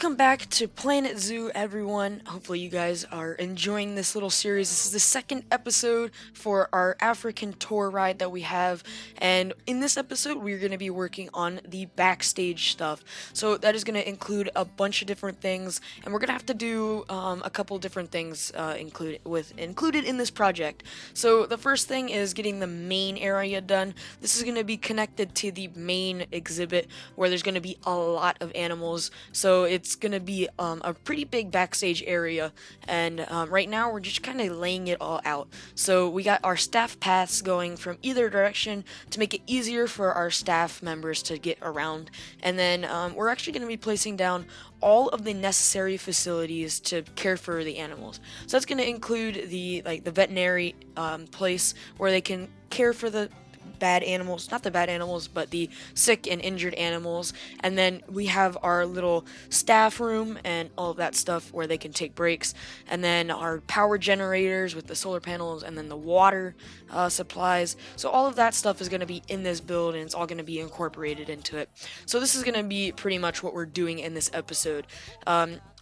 Welcome back to Planet Zoo, everyone. Hopefully, you guys are enjoying this little series. This is the second episode for our African tour ride that we have, and in this episode, we're going to be working on the backstage stuff. So, that is going to include a bunch of different things, and we're going to have to do a couple different things included in this project. So, the first thing is getting the main area done. This is going to be connected to the main exhibit where there's going to be a lot of animals. So it's gonna be a pretty big backstage area, and right now we're just kind of laying it all out. So we got our staff paths going from either direction to make it easier for our staff members to get around, and then we're actually gonna be placing down all of the necessary facilities to care for the animals. So that's gonna include the veterinary place where they can care for the bad animals, not the bad animals, but the sick and injured animals. And then we have our little staff room and all of that stuff where they can take breaks. And then our power generators with the solar panels, and then the water supplies. So all of that stuff is going to be in this build, and it's all going to be incorporated into it. So this is going to be pretty much what we're doing in this episode.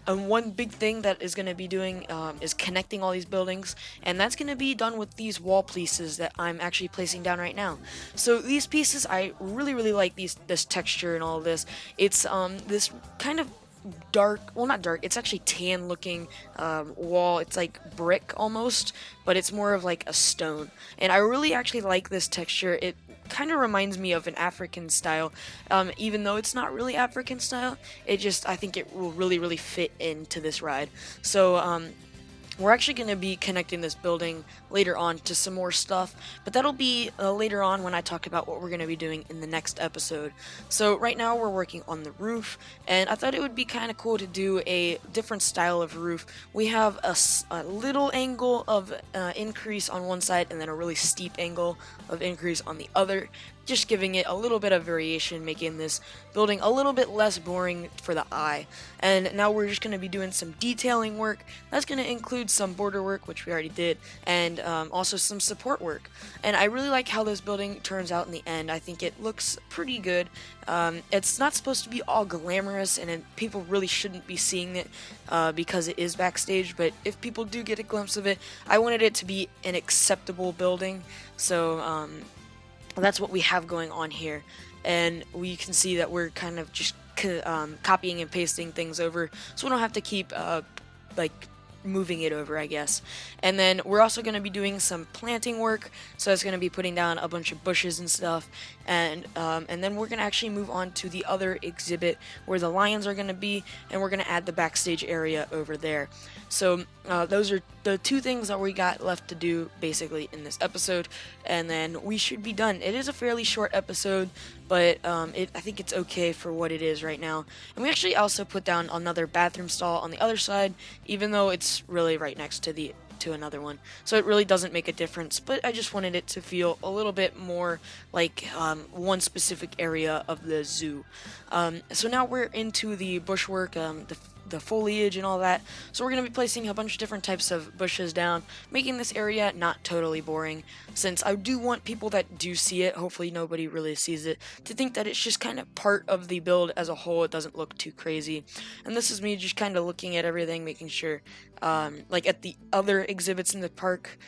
And one big thing that is going to be doing is connecting all these buildings, and that's going to be done with these wall pieces that I'm actually placing down right now. So these pieces, I really like this texture and all of this. It's this kind of dark, well, not dark, it's actually tan looking wall. It's like brick almost, but it's more of like a stone, and I really actually like this texture. It kind of reminds me of an African style, even though it's not really African style. I think it will really fit into this ride. So we're actually going to be connecting this building later on to some more stuff, but that'll be later on when I talk about what we're going to be doing in the next episode. So right now we're working on the roof, and I thought it would be kind of cool to do a different style of roof. We have a little angle of increase on one side, and then a really steep angle of increase on the other, just giving it a little bit of variation, making this building a little bit less boring for the eye. And now we're just going to be doing some detailing work. That's going to include some border work, which we already did, and also some support work. And I really like how this building turns out in the end. I think it looks pretty good. It's not supposed to be all glamorous, and people really shouldn't be seeing it because it is backstage, but if people do get a glimpse of it, I wanted it to be an acceptable building. So that's what we have going on here, and we can see that we're kind of just copying and pasting things over, so we don't have to keep like moving it over, I guess. And then we're also going to be doing some planting work, so it's going to be putting down a bunch of bushes and stuff, and then we're going to actually move on to the other exhibit where the lions are going to be, and we're going to add the backstage area over there. So those are the two things that we got left to do basically in this episode, and then we should be done. It is a fairly short episode, but I think it's okay for what it is right now. And we actually also put down another bathroom stall on the other side, even though it's really right next to another one, so it really doesn't make a difference, but I just wanted it to feel a little bit more like one specific area of the zoo. So now we're into the bushwork, the foliage and all that. So we're going to be placing a bunch of different types of bushes down, making this area not totally boring, since I do want people that do see it, hopefully nobody really sees it, to think that it's just kind of part of the build as a whole. It doesn't look too crazy. And this is me just kind of looking at everything, making sure, like at the other exhibits in the park,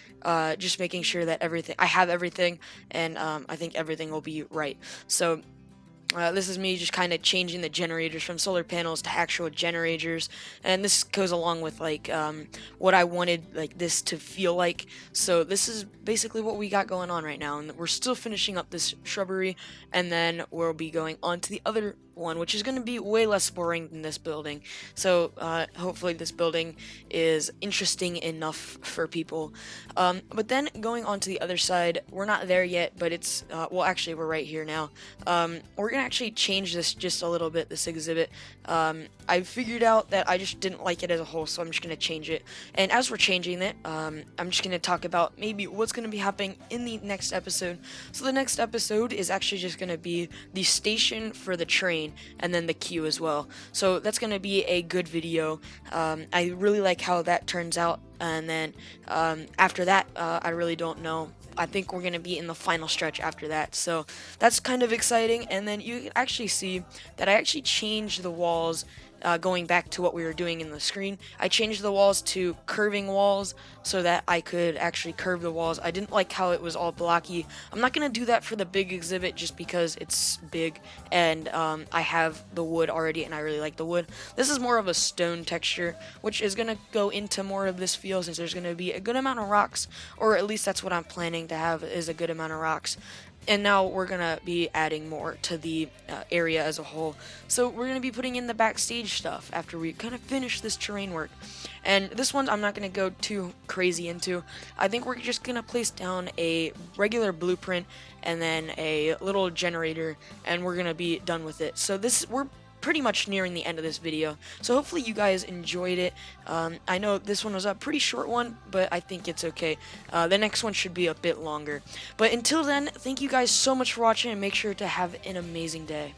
just making sure that I have everything, and I think everything will be right. So this is me just kind of changing the generators from solar panels to actual generators, and this goes along with like what I wanted like this to feel like. So this is basically what we got going on right now, and we're still finishing up this shrubbery, and then we'll be going on to the other one, which is going to be way less boring than this building. So hopefully this building is interesting enough for people. But then going on to the other side, we're not there yet, but it's well, actually we're right here now. We're gonna actually change this just a little bit, this exhibit. I figured out that I just didn't like it as a whole, so I'm just gonna change it. And as we're changing it, I'm just gonna talk about maybe what's gonna be happening in the next episode. So the next episode is actually just gonna be the station for the train, and then the queue as well. So that's going to be a good video. I really like how that turns out, and then after that, I really don't know. I think we're going to be in the final stretch after that, so that's kind of exciting. And then you can actually see that I actually changed the walls going back to what we were doing in the screen, I changed the walls to curving walls so that I could actually curve the walls. I didn't like how it was all blocky. I'm not going to do that for the big exhibit just because it's big and I have the wood already and I really like the wood. This is more of a stone texture, which is going to go into more of this feel since there's going to be a good amount of rocks, or at least that's what I'm planning to have, is a good amount of rocks. And now we're gonna be adding more to the area as a whole. So we're gonna be putting in the backstage stuff after we kind of finish this terrain work. And this one I'm not gonna go too crazy into. I think we're just gonna place down a regular blueprint and then a little generator, and we're gonna be done with it. So we're pretty much nearing the end of this video, so hopefully you guys enjoyed it. I know this one was a pretty short one, but I think it's okay. The next one should be a bit longer, but until then, thank you guys so much for watching, and make sure to have an amazing day.